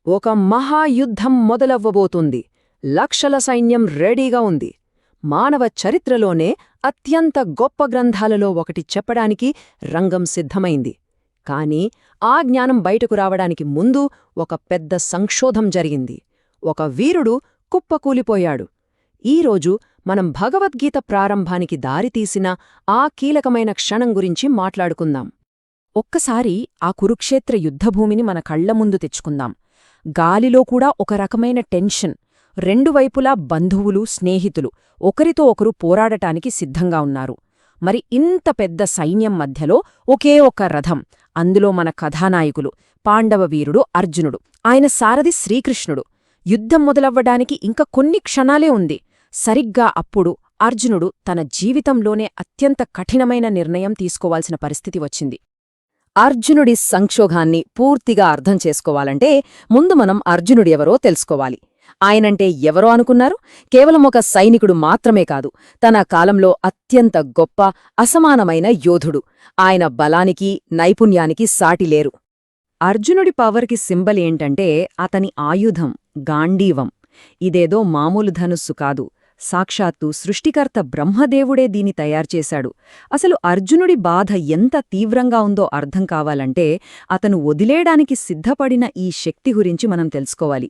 ఒక మహాయుద్ధం మొదలవ్వబోతుంది. లక్షల సైన్యం రెడీగా ఉంది. మానవ చరిత్రలోనే అత్యంత గొప్ప గ్రంథాలలో ఒకటి చెప్పడానికి రంగం సిద్ధమైంది. కాని ఆ జ్ఞానం బయటకు రావడానికి ముందు ఒక పెద్ద సంక్షోధం జరిగింది. ఒక వీరుడు కుప్పకూలిపోయాడు. ఈరోజు మనం భగవద్గీత ప్రారంభానికి దారితీసిన ఆ కీలకమైన క్షణం గురించి మాట్లాడుకుందాం. ఒక్కసారి ఆ కురుక్షేత్ర యుద్ధభూమిని మన కళ్ల ముందు తెచ్చుకుందాం. గాలిలో కూడా ఒక రకమైన టెన్షన్. రెండు వైపులా బంధువులు, స్నేహితులు ఒకరితో ఒకరు పోరాడటానికి సిద్ధంగా ఉన్నారు. మరి ఇంత పెద్ద సైన్యం మధ్యలో ఒకే ఒక్క రథం. అందులో మన కథానాయకులు పాండవవీరుడు అర్జునుడు, ఆయన సారథి శ్రీకృష్ణుడు. యుద్ధం మొదలవ్వడానికి ఇంక కొన్ని క్షణాలే ఉంది. సరిగ్గా అప్పుడు అర్జునుడు తన జీవితంలోనే అత్యంత కఠినమైన నిర్ణయం తీసుకోవాల్సిన పరిస్థితి వచ్చింది. అర్జునుడి సంక్షోభాన్ని పూర్తిగా అర్థం చేసుకోవాలంటే ముందు మనం అర్జునుడి ఎవరో తెలుసుకోవాలి. ఆయనంటే ఎవరో అనుకున్నారు? కేవలం ఒక సైనికుడు మాత్రమే కాదు, తన కాలంలో అత్యంత గొప్ప, అసమానమైన యోధుడు. ఆయన బలానికి, నైపుణ్యానికి సాటిలేరు. అర్జునుడి పవర్కి సింబల్ ఏంటంటే అతని ఆయుధం గాండీవం. ఇదేదో మామూలు ధనుస్సు కాదు, సాక్షాత్తు సృష్టికర్త బ్రహ్మదేవుడే దీని తయారుచేశాడు. అసలు అర్జునుడి బాధ ఎంత తీవ్రంగా ఉందో అర్థం కావాలంటే అతను వదిలేయడానికి సిద్ధపడిన ఈ శక్తి గురించి మనం తెలుసుకోవాలి.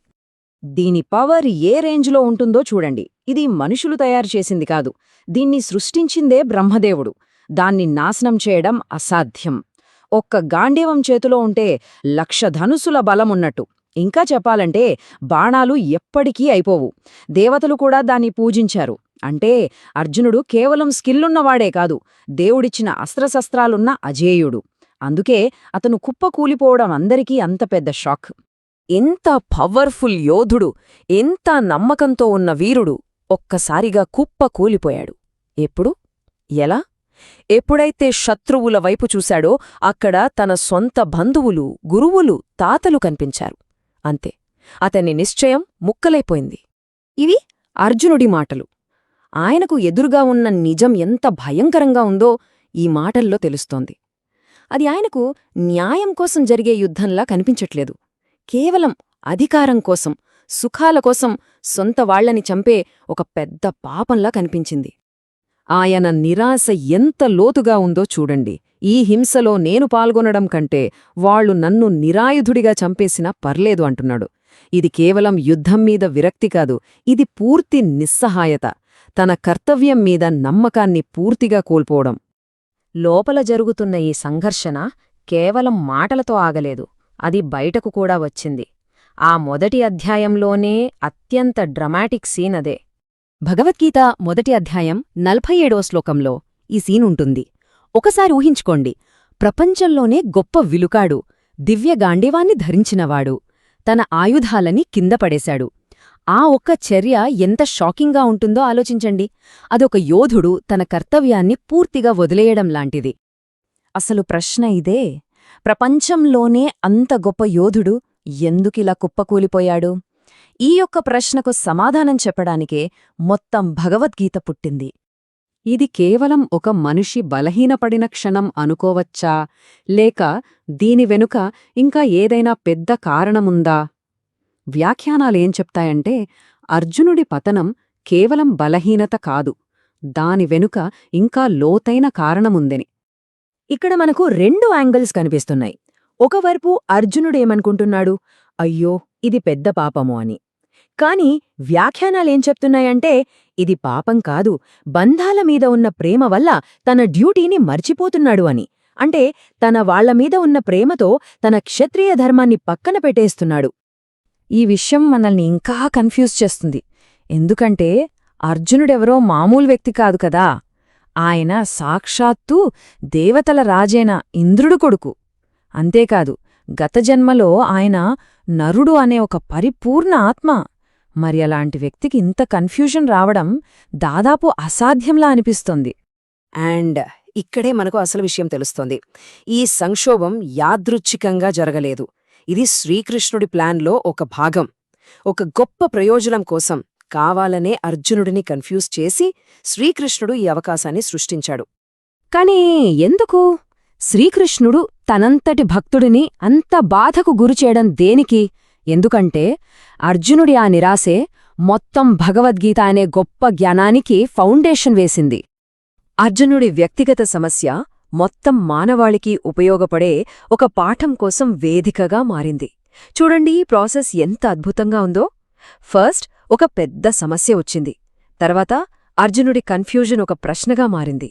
దీని పవర్ ఏ రేంజ్లో ఉంటుందో చూడండి. ఇది మనుషులు తయారుచేసింది కాదు, దీన్ని సృష్టించిందే బ్రహ్మదేవుడు. దాన్ని నాశనం చేయడం అసాధ్యం. ఒక్క గాండీవం చేతిలో ఉంటే 1,00,000 ధనుసుల బలమున్నట్టు. ఇంకా చెప్పాలంటే బాణాలు ఎప్పటికీ అయిపోవు. దేవతలు కూడా దాన్ని పూజించారు. అంటే అర్జునుడు కేవలం స్కిల్లున్నవాడే కాదు, దేవుడిచ్చిన అస్త్రశస్త్రాలున్న అజేయుడు. అందుకే అతను కుప్పకూలిపోవడం అందరికీ అంత పెద్ద షాక్. ఎంత పవర్ఫుల్ యోధుడు, ఎంత నమ్మకంతో ఉన్న వీరుడు ఒక్కసారిగా కుప్పకూలిపోయాడు. ఎప్పుడు? ఎలా? ఎప్పుడైతే శత్రువుల వైపు చూశాడో అక్కడ తన సొంత బంధువులు, గురువులు, తాతలు కనిపించారు. అంతే, అతని నిశ్చయం ముక్కలైపోయింది. ఇవి అర్జునుడి మాటలు. ఆయనకు ఎదురుగా ఉన్న నిజం ఎంత భయంకరంగా ఉందో ఈ మాటల్లో తెలుస్తోంది. అది ఆయనకు న్యాయం కోసం జరిగే యుద్ధంలా కనిపించట్లేదు. కేవలం అధికారం కోసం, సుఖాల కోసం సొంత వాళ్లని చంపే ఒక పెద్ద పాపంలా కనిపించింది. ఆయన నిరాశ ఎంత లోతుగా ఉందో చూడండి. ఈ హింసలో నేను పాల్గొనడం కంటే వాళ్లు నన్ను నిరాయుధుడిగా చంపేసినా పర్లేదు అంటున్నాడు. ఇది కేవలం యుద్ధం మీద విరక్తి కాదు, ఇది పూర్తి నిస్సహాయత, తన కర్తవ్యం మీద నమ్మకాన్ని పూర్తిగా కోల్పోవడం. లోపల జరుగుతున్న ఈ సంఘర్షణ కేవలం మాటలతో ఆగలేదు, అది బయటకు కూడా వచ్చింది. ఆ మొదటి అధ్యాయంలోనే అత్యంత డ్రమాటిక్ సీన్ అదే. భగవద్గీత మొదటి అధ్యాయం 47వ శ్లోకంలో ఈ సీనుంటుంది. ఒకసారి ఊహించుకోండి, ప్రపంచంలోనే గొప్ప విలుకాడు, దివ్య గాండీవాన్ని ధరించినవాడు, తన ఆయుధాలని కింద పడేశాడు. ఆ ఒక్క చర్య ఎంత షాకింగ్గా ఉంటుందో ఆలోచించండి. అదొక యోధుడు తన కర్తవ్యాన్ని పూర్తిగా వదిలేయడం లాంటిది. అసలు ప్రశ్న ఇదే, ప్రపంచంలోనే అంత గొప్ప యోధుడు ఎందుకిలా కుప్పకూలిపోయాడు? ఈ యొక్క ప్రశ్నకు సమాధానం చెప్పడానికే మొత్తం భగవద్గీత పుట్టింది. ఇది కేవలం ఒక మనిషి బలహీనపడిన క్షణం అనుకోవచ్చా, లేక దీని వెనుక ఇంకా ఏదైనా పెద్ద కారణముందా? వ్యాఖ్యానాలేం చెప్తాయంటే అర్జునుడి పతనం కేవలం బలహీనత కాదు, దాని వెనుక ఇంకా లోతైన కారణముందని. ఇక్కడ మనకు 2 యాంగిల్స్ కనిపిస్తున్నాయి. ఒకవైపు అర్జునుడేమనుకుంటున్నాడు, అయ్యో ఇది పెద్ద పాపము అని. కాని వ్యాఖ్యానాలేం చెప్తున్నాయంటే ఇది పాపం కాదు, బంధాల మీద ఉన్న ప్రేమ వల్ల తన డ్యూటీని మర్చిపోతున్నాడు అని. అంటే తన వాళ్లమీద ఉన్న ప్రేమతో తన క్షత్రియ ధర్మాన్ని పక్కన పెట్టేస్తున్నాడు. ఈ విషయం మనల్ని ఇంకా కన్ఫ్యూజ్ చేస్తుంది. ఎందుకంటే అర్జునుడెవరో మామూలు వ్యక్తి కాదు కదా, ఆయన సాక్షాత్తూ దేవతల రాజైన ఇంద్రుడు కొడుకు. అంతేకాదు, గత జన్మలో ఆయన నరుడు అనే ఒక పరిపూర్ణ ఆత్మ. మరి అలాంటి వ్యక్తికి ఇంత కన్ఫ్యూజన్ రావడం దాదాపు అసాధ్యంలా అనిపిస్తోంది. అండ్ ఇక్కడే మనకు అసలు విషయం తెలుస్తోంది. ఈ సంక్షోభం యాదృచ్ఛికంగా జరగలేదు. ఇది శ్రీకృష్ణుడి ప్లాన్లో ఒక భాగం. ఒక గొప్ప ప్రయోజనం కోసం కావాలనే అర్జునుడిని కన్ఫ్యూజ్ చేసి శ్రీకృష్ణుడు ఈ అవకాశాన్ని సృష్టించాడు. కాని ఎందుకు? శ్రీకృష్ణుడు తనంతటి భక్తుడిని అంత బాధకు గురిచేయడం దేనికి? ఎందుకంటే అర్జునుడి ఆ నిరాశే మొత్తం భగవద్గీత అనే గొప్ప జ్ఞానానికి ఫౌండేషన్ వేసింది. అర్జునుడి వ్యక్తిగత సమస్య మొత్తం మానవాళికి ఉపయోగపడే ఒక పాఠం కోసం వేదికగా మారింది. చూడండి ఈ ప్రాసెస్ ఎంత అద్భుతంగా ఉందో. ఫస్ట్ ఒక పెద్ద సమస్య వచ్చింది. తర్వాత అర్జునుడి కన్ఫ్యూజన్ ఒక ప్రశ్నగా మారింది.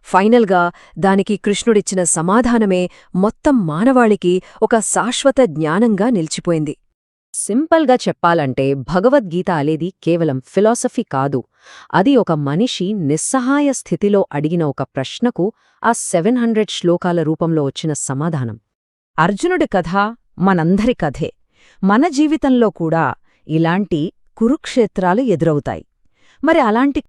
ఫైనల్గా దానికి కృష్ణుడిచ్చిన సమాధానమే మొత్తం మానవాళికి ఒక శాశ్వత జ్ఞానంగా నిలిచిపోయింది. సింపుల్గా చెప్పాలంటే భగవద్గీత అనేది కేవలం ఫిలాసఫీ కాదు, అది ఒక మనిషి నిస్సహాయ స్థితిలో అడిగిన ఒక ప్రశ్నకు ఆ 700 శ్లోకాల రూపంలో వచ్చిన సమాధానం. అర్జునుడి కథ మనందరి కథే. మన జీవితంలో కూడా ఇలాంటి కురుక్షేత్రాలు ఎదురవుతాయి. మరి అలాంటి